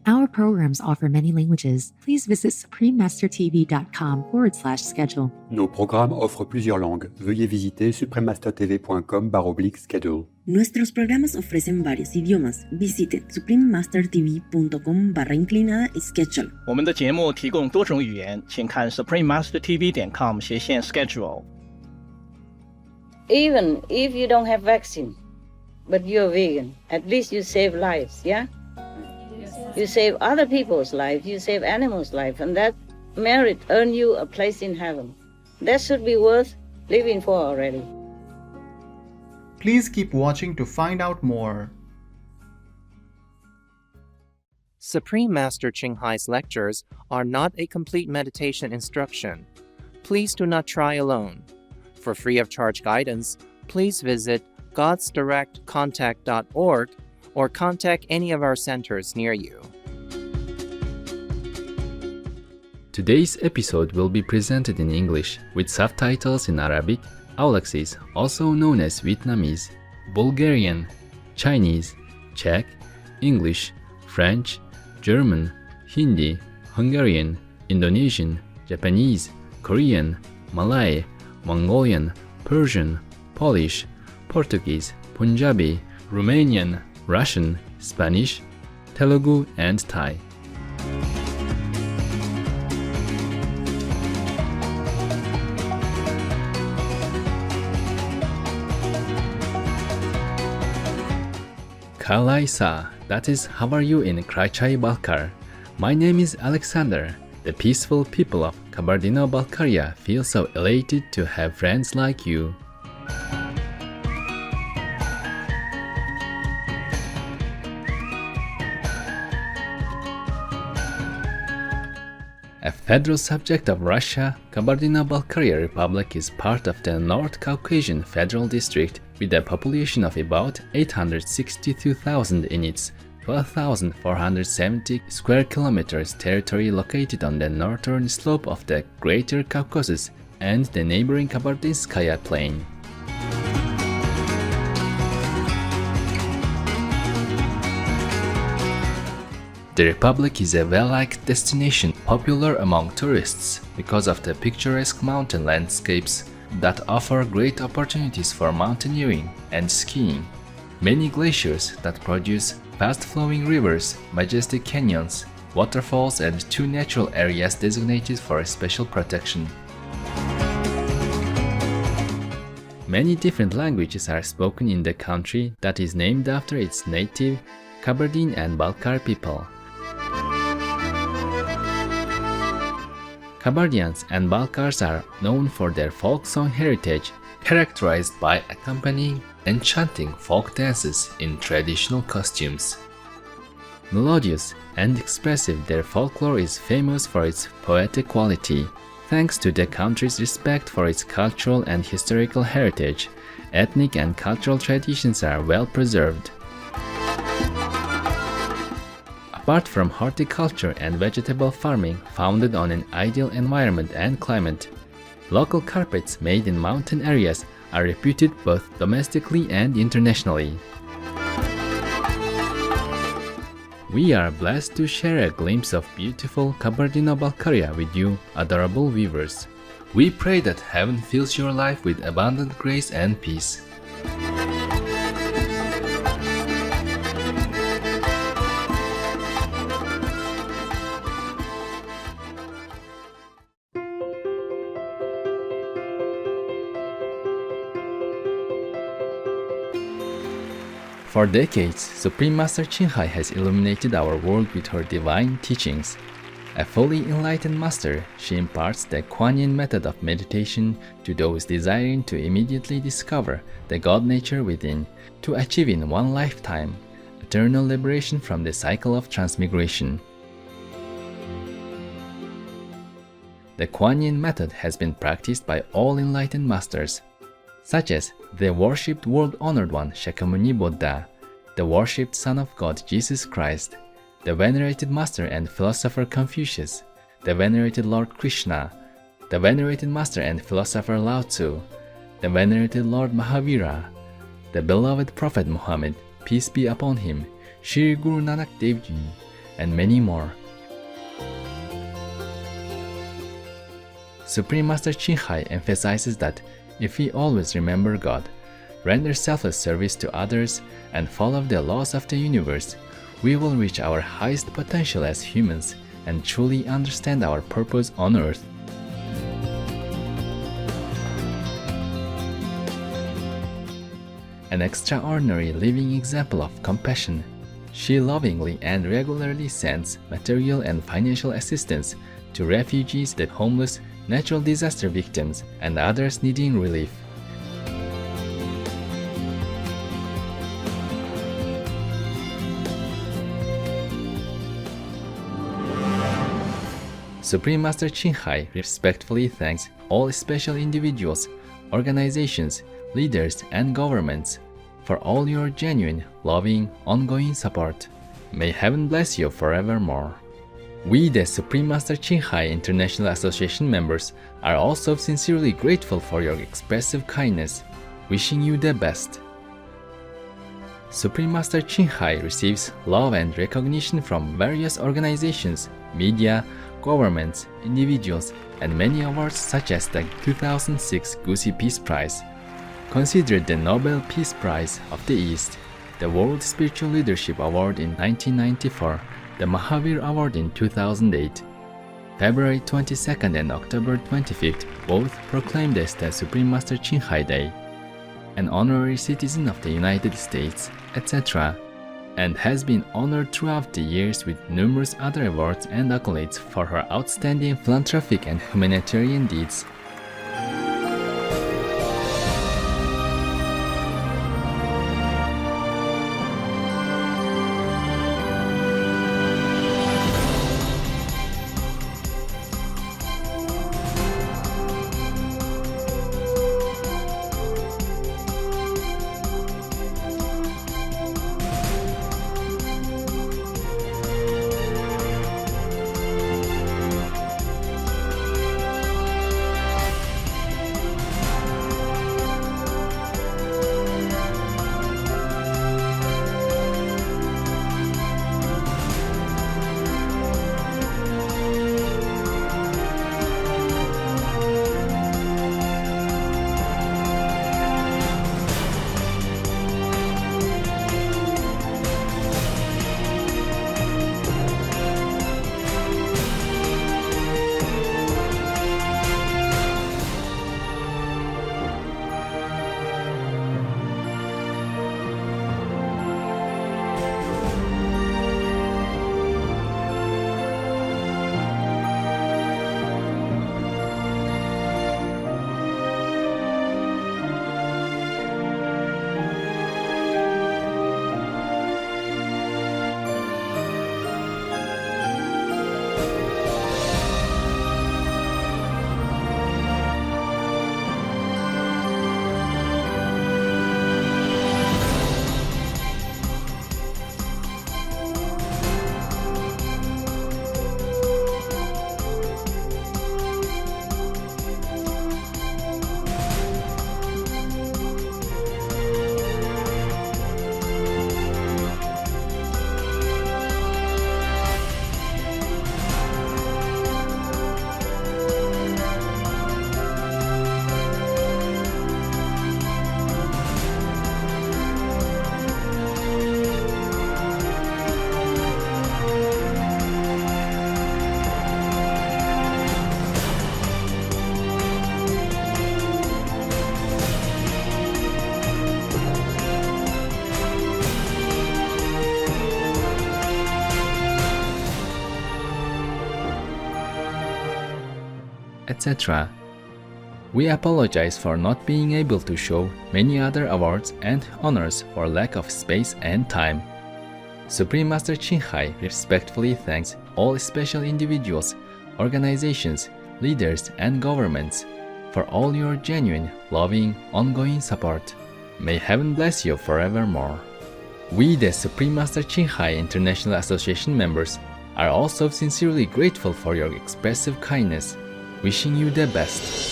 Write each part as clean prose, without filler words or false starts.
Our programs offer many languages. Please visit suprememastertv.com/schedule. Nos programmes offrent plusieurs langues. Veuillez visiter suprememastertv.com/schedule. Nuestros programas ofrecen varios idiomas. Visite suprememastertv.com/schedule. 我们的节目提供多种语言，请看 suprememastertv.com/schedule. Even if you don't have vaccine, but you're vegan, at least you save lives, yeah? You save other people's life, you save animals' life, and that merit earn you a place in heaven. That should be worth living for already. Please keep watching to find out more. Supreme Master Ching Hai's lectures are not a complete meditation instruction. Please do not try alone. For free of charge guidance, please visit godsdirectcontact.org or contact any of our centers near you. Today's episode will be presented in English with subtitles in Arabic, Aulacese, also known as Vietnamese, Bulgarian, Chinese, Czech, English, French, German, Hindi, Hungarian, Indonesian, Japanese, Korean, Malay, Mongolian, Persian, Polish, Portuguese, Punjabi, Romanian, Russian, Spanish, Telugu, and Thai. Kalaisa, that is, how are you in Karachay-Balkar? My name is Alexander. The peaceful people of Kabardino-Balkaria feel so elated to have friends like you. A federal subject of Russia, Kabardino-Balkaria Republic is part of the North Caucasian Federal District with a population of about 862,000 in its 12,470 square kilometers territory located on the northern slope of the Greater Caucasus and the neighboring Kabardinskaya Plain. The republic is a well-liked destination popular among tourists because of the picturesque mountain landscapes that offer great opportunities for mountaineering and skiing. Many glaciers that produce fast-flowing rivers, majestic canyons, waterfalls, and 2 natural areas designated for special protection. Many different languages are spoken in the country that is named after its native Kabardine and Balkar people. Kabardians and Balkars are known for their folk song heritage, characterized by accompanying and chanting folk dances in traditional costumes. Melodious and expressive, their folklore is famous for its poetic quality. Thanks to the country's respect for its cultural and historical heritage, ethnic and cultural traditions are well preserved. Apart from horticulture and vegetable farming founded on an ideal environment and climate, local carpets made in mountain areas are reputed both domestically and internationally. We are blessed to share a glimpse of beautiful Kabardino-Balkaria with you, adorable viewers. We pray that heaven fills your life with abundant grace and peace. For decades, Supreme Master Ching Hai has illuminated our world with her divine teachings. A fully enlightened master, she imparts the Kuan Yin method of meditation to those desiring to immediately discover the God nature within, to achieve in one lifetime eternal liberation from the cycle of transmigration. The Kuan Yin method has been practiced by all enlightened masters, such as the worshipped world-honored one Shakyamuni Buddha, the worshipped Son of God Jesus Christ, the venerated master and philosopher Confucius, the venerated Lord Krishna, the venerated master and philosopher Lao Tzu, the venerated Lord Mahavira, the beloved Prophet Muhammad, peace be upon him, Shri Guru Nanak Dev Ji, and many more. Supreme Master Ching Hai emphasizes that if we always remember God, render selfless service to others, and follow the laws of the universe, we will reach our highest potential as humans and truly understand our purpose on earth. An extraordinary living example of compassion, she lovingly and regularly sends material and financial assistance to refugees, the homeless, natural disaster victims, and others needing relief. Supreme Master Ching Hai respectfully thanks all special individuals, organizations, leaders, and governments for all your genuine, loving, ongoing support. May heaven bless you forevermore. We, the Supreme Master Ching Hai International Association members, are also sincerely grateful for your expressive kindness, wishing you the best. Supreme Master Ching Hai receives love and recognition from various organizations, media, governments, individuals, and many awards such as the 2006 Gusi Peace Prize, considered the Nobel Peace Prize of the East, the World Spiritual Leadership Award in 1994, the Mahavir Award in 2008. February 22nd and October 25th both proclaimed as the Supreme Master Ching Hai Day, an honorary citizen of the United States, etc., and has been honored throughout the years with numerous other awards and accolades for her outstanding philanthropic and humanitarian deeds. etc. We apologize for not being able to show many other awards and honors for lack of space and time. Supreme Master Ching Hai respectfully thanks all special individuals, organizations, leaders, and governments for all your genuine, loving, ongoing support. May heaven bless you forevermore. We, the Supreme Master Ching Hai International Association members, are also sincerely grateful for your expressive kindness, wishing you the best.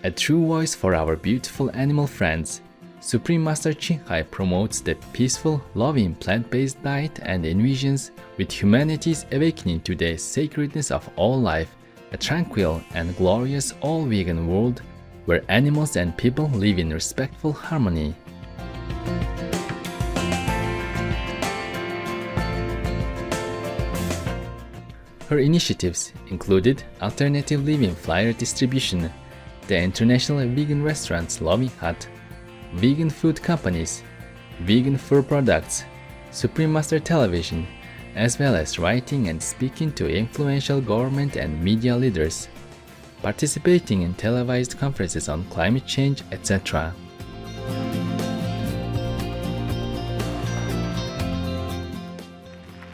A true voice for our beautiful animal friends, Supreme Master Ching Hai promotes the peaceful, loving plant-based diet and envisions with humanity's awakening to the sacredness of all life, a tranquil and glorious all-vegan world where animals and people live in respectful harmony. Her initiatives included alternative living flyer distribution, the International Vegan Restaurants Loving Hut, vegan food companies, vegan fur products, Supreme Master Television, as well as writing and speaking to influential government and media leaders, participating in televised conferences on climate change, etc.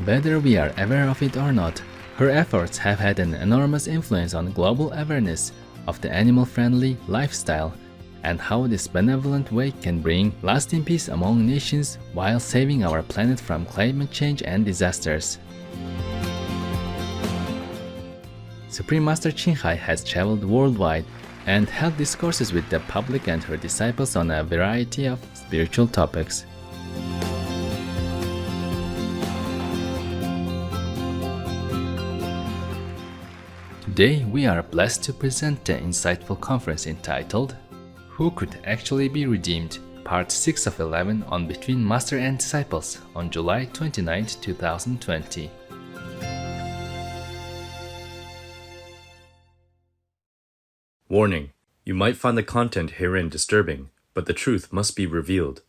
Whether we are aware of it or not, her efforts have had an enormous influence on global awareness of the animal-friendly lifestyle and how this benevolent way can bring lasting peace among nations while saving our planet from climate change and disasters. Supreme Master Ching Hai has traveled worldwide and held discourses with the public and her disciples on a variety of spiritual topics. Today, we are blessed to present the insightful conference entitled Who Could Actually Be Redeemed? Part 6 of 11 on Between Master and Disciples on July 29, 2020. Warning: you might find the content herein disturbing, but the truth must be revealed.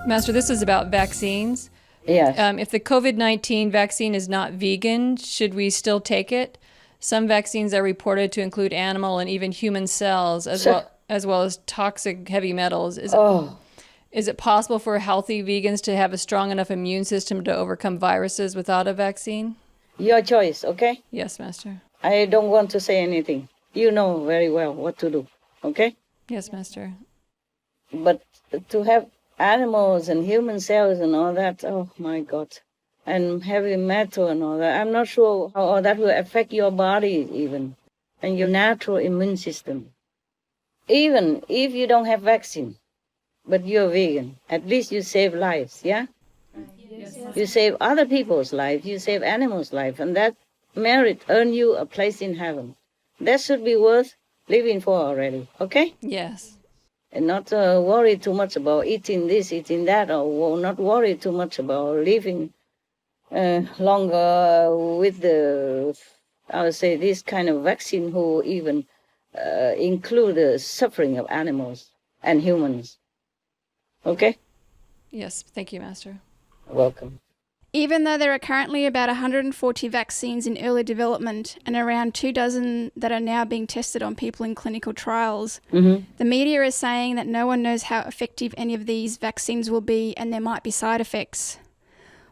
Master, this is about vaccines. Yes. If the COVID-19 vaccine is not vegan, should we still take it? Some vaccines are reported to include animal and even human cells, as well as toxic heavy metals. Is it possible for healthy vegans to have a strong enough immune system to overcome viruses without a vaccine? Your choice, okay? Yes, Master. I don't want to say anything. You know very well what to do, okay? Yes, Master. But to have animals and human cells and all that, oh my God. And heavy metal and all that, I'm not sure how all that will affect your body even, and your natural immune system. Even if you don't have vaccine, but you're vegan, at least you save lives, yeah? Yes. You save other people's lives, you save animals' life, and that merit earn you a place in heaven. That should be worth living for already, okay? Yes. And not worry too much about eating this, eating that, or not worry too much about living longer with the, I would say, this kind of vaccine who even include the suffering of animals and humans. Okay? Yes, thank you, Master. Welcome. Even though there are currently about 140 vaccines in early development and around 24 that are now being tested on people in clinical trials, the media is saying that no one knows how effective any of these vaccines will be and there might be side effects.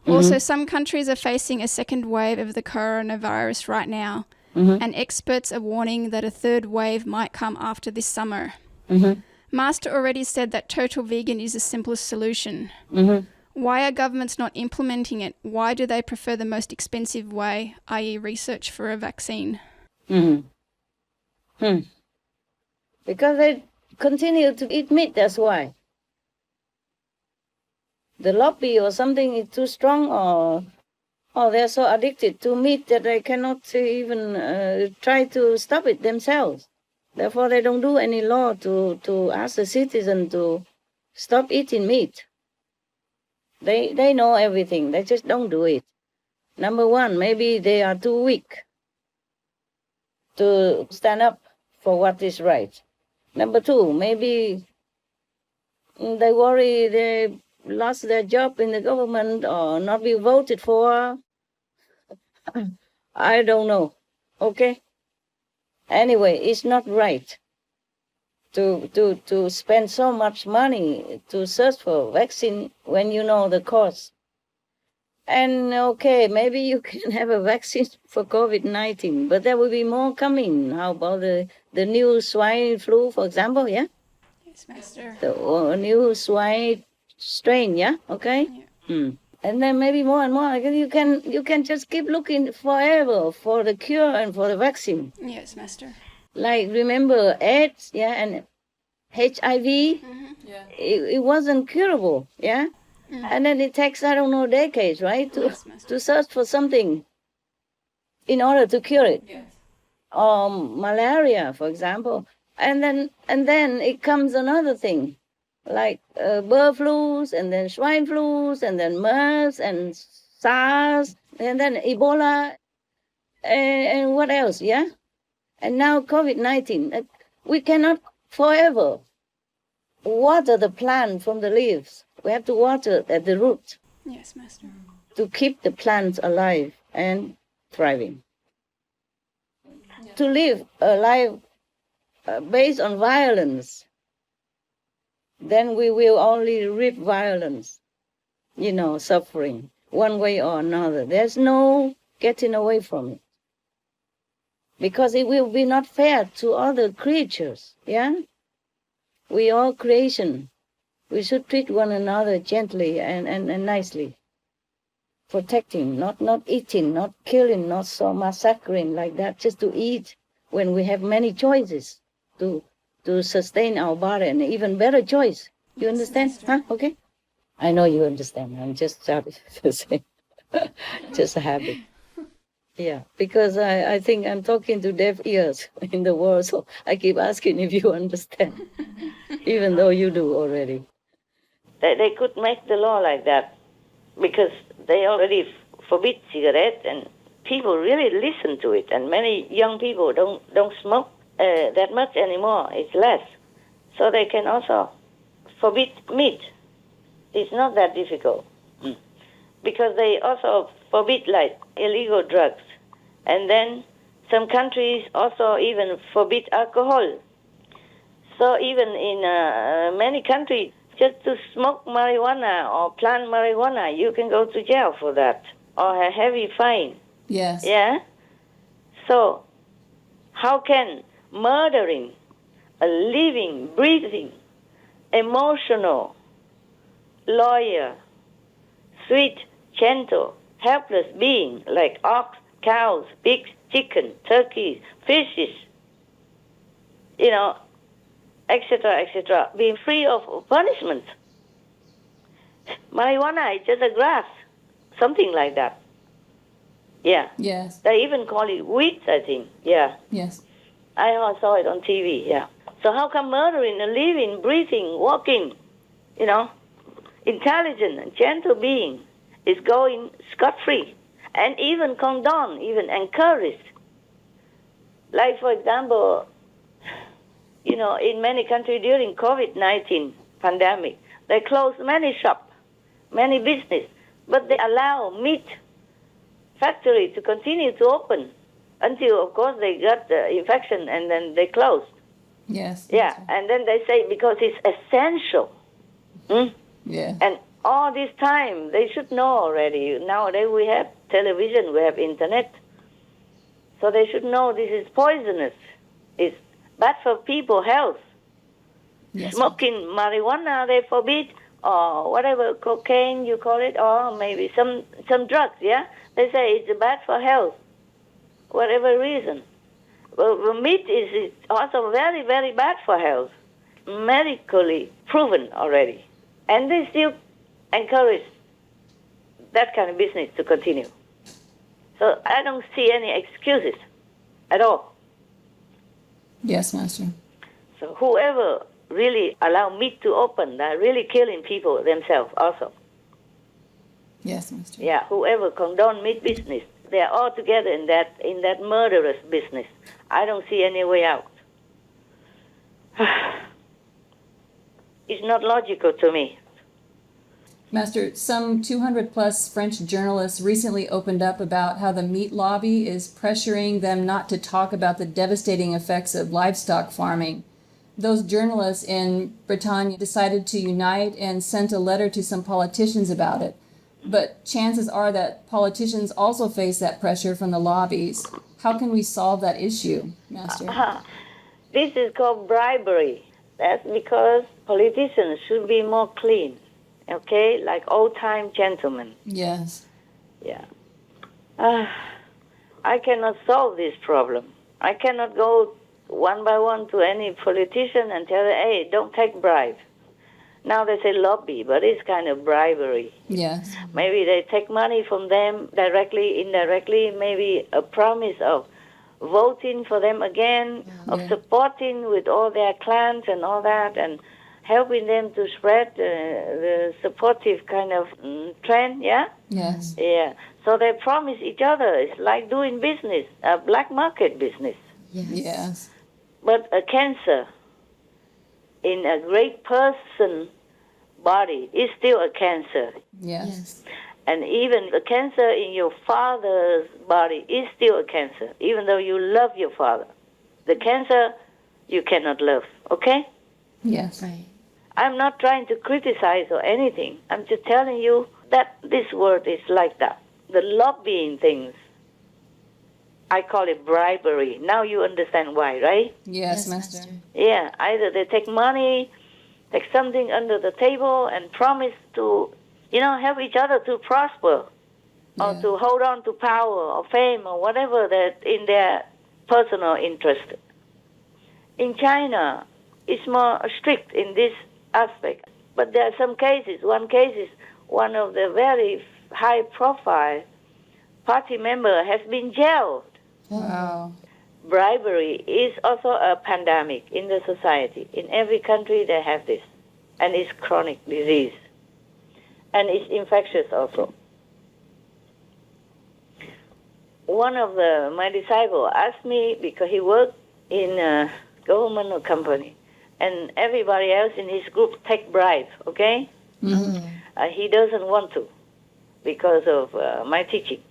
Also, some countries are facing a second wave of the coronavirus right now, and experts are warning that a third wave might come after this summer. Master already said that total vegan is the simplest solution. Why are governments not implementing it? Why do they prefer the most expensive way, i.e. research for a vaccine? Because they continue to eat meat, that's why. The lobby or something is too strong, or they're so addicted to meat that they cannot even try to stop it themselves. Therefore, they don't do any law to ask the citizen to stop eating meat. They know everything. They just don't do it. Number one, maybe they are too weak to stand up for what is right. Number two, maybe they worry they lost their job in the government or not be voted for. I don't know. Okay? Anyway, it's not right to spend so much money to search for vaccine when you know the cost. And okay, maybe you can have a vaccine for COVID-19, but there will be more coming. How about the new swine flu, for example, yeah? Yes, Master. The new swine strain, yeah? Okay? Yeah. And then maybe more and more. You can just keep looking forever for the cure and for the vaccine. Yes, Master. Like, remember AIDS, yeah, and HIV? Yeah. It wasn't curable, yeah? And then it takes, I don't know, decades, right? To search for something in order to cure it. Yes. Malaria, for example. And then it comes another thing, like bird flus, and then swine flus, and then MERS, and SARS, and then Ebola, and what else, yeah? And now COVID-19. We cannot forever water the plant from the leaves. We have to water at the root. Yes, Master. To keep the plants alive and thriving. Yeah. To live a life based on violence, then we will only reap violence, suffering, one way or another. There's no getting away from it. Because it will be not fair to other creatures, yeah? We are creation. We should treat one another gently and nicely. Protecting, not eating, not killing, not so massacring like that, just to eat when we have many choices to sustain our body, and even better choice. You understand? Huh? Okay? I know you understand. I'm just sorry to say. Just a habit. Yeah, because I think I'm talking to deaf ears in the world, so I keep asking if you understand, even though you do already. They could make the law like that, because they already forbid cigarettes, and people really listen to it, and many young people don't smoke that much anymore. It's less. So they can also forbid meat. It's not that difficult. Because they also forbid like illegal drugs. And then some countries also even forbid alcohol. So even in many countries, just to smoke marijuana or plant marijuana, you can go to jail for that or a heavy fine. Yes. Yeah? So how can murdering a living, breathing, emotional, loyal, sweet, gentle, helpless being like ox, cows, pigs, chicken, turkeys, fishes, etc., being free of punishment? Marijuana is just a grass, something like that. Yeah. Yes. They even call it weed, I think. Yeah. Yes. I saw it on TV, yeah. So how come murdering a living, breathing, walking, intelligent and gentle being is going scot-free and even condoned, even encouraged? Like, for example, in many countries during COVID-19 pandemic, they closed many shops, many business, but they allow meat factory to continue to open until, of course, they got the infection and then they closed. Yes. Yeah, and then they say because it's essential. Yeah. And all this time, they should know already. Nowadays we have television, we have internet. So they should know this is poisonous. It's bad for people's health. Yes. Smoking marijuana, they forbid, or whatever, cocaine you call it, or maybe some drugs, yeah? They say it's bad for health, whatever reason. Well, meat is also very, very bad for health, medically proven already. And they still encourage that kind of business to continue. So I don't see any excuses at all. Yes, Master. So whoever really allow meat to open, they're really killing people themselves also. Yes, Master. Yeah, whoever condone meat business, they are all together in that murderous business. I don't see any way out. It's not logical to me. Master, some 200 plus French journalists recently opened up about how the meat lobby is pressuring them not to talk about the devastating effects of livestock farming. Those journalists in Bretagne decided to unite and sent a letter to some politicians about it. But chances are that politicians also face that pressure from the lobbies. How can we solve that issue, Master? This is called bribery. That's because politicians should be more clean. okay, like old-time gentlemen. Yes. Yeah. I cannot solve this problem. I cannot go one by one to any politician and tell them, hey, don't take bribe. Now they say lobby, but it's kind of bribery. Yes. Maybe they take money from them directly, indirectly, maybe a promise of voting for them again, of supporting with all their clans and all that, and helping them to spread the supportive kind of trend, yeah? Yes. Yeah. So they promise each other. It's like doing business, a black market business. Yes. But a cancer in a great person body is still a cancer. Yes. And even the cancer in your father's body is still a cancer, even though you love your father. The cancer you cannot love, okay? Yes. Right. I'm not trying to criticize or anything. I'm just telling you that this world is like that. The lobbying things, I call it bribery. Now you understand why, right? Yes, Master. Yeah, either they take money, take something under the table and promise to, help each other to prosper or to hold on to power or fame or whatever that in their personal interest. In China, it's more strict in this aspect. But there are some cases. One case is one of the very high-profile party member has been jailed. Wow. Bribery is also a pandemic in the society. In every country they have this. And it's chronic disease. And it's infectious also. One of my disciples asked me, because he worked in a government company, and everybody else in his group take bribe, okay? Mm-hmm. He doesn't want to because of my teaching.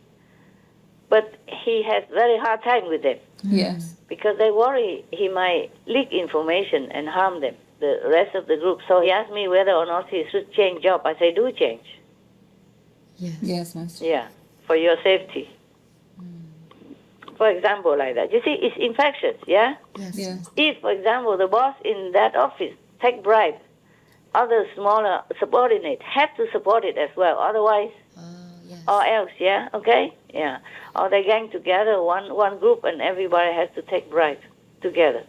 But he has very hard time with them. Yes. Because they worry he might leak information and harm them, the rest of the group. So he asked me whether or not he should change job. I say, do change. Yes. Yes, Master. Yeah, for your safety. For example, like that. You see, it's infectious, yeah? Yes. If, for example, the boss in that office take bribe, other smaller subordinates have to support it as well. Otherwise, or else, yeah? Okay? Yeah. Or they gang together, one group, and everybody has to take bribe together.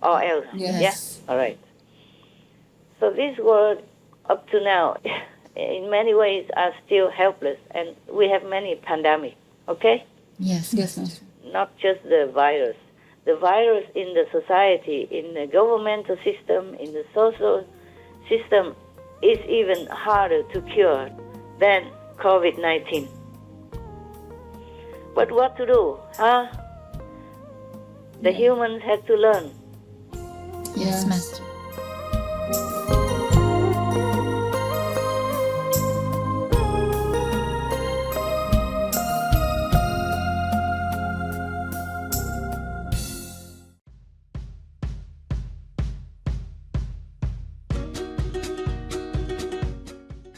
Or else. Yes. Yeah? All right. So this world, up to now, in many ways, are still helpless, and we have many pandemics, okay? Yes. Yes, Master. Not just the virus. The virus in the society, in the governmental system, in the social system, is even harder to cure than COVID-19. But what to do, huh? The humans have to learn. Yes, Master.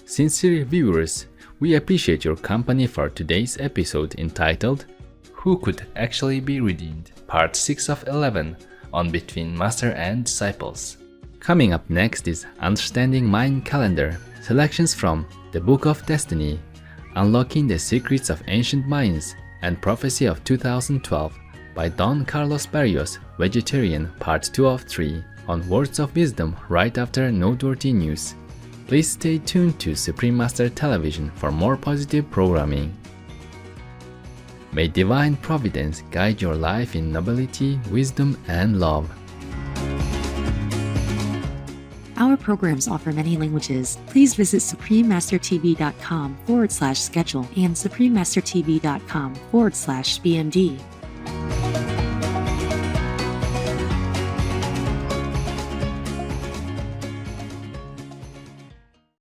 Sincere viewers, we appreciate your company for today's episode entitled Who Could Actually Be Redeemed? Part 6 of 11 on Between Master and Disciples. Coming up next is Understanding Mayan Calendar, selections from The Book of Destiny, Unlocking the Secrets of Ancient Mayans, and Prophecy of 2012 by Don Carlos Barrios, Vegetarian, Part 2 of 3 on Words of Wisdom right after noteworthy news. Please stay tuned to Supreme Master Television for more positive programming. May Divine Providence guide your life in nobility, wisdom, and love. Our programs offer many languages. Please visit suprememastertv.com/schedule and suprememastertv.com/BMD.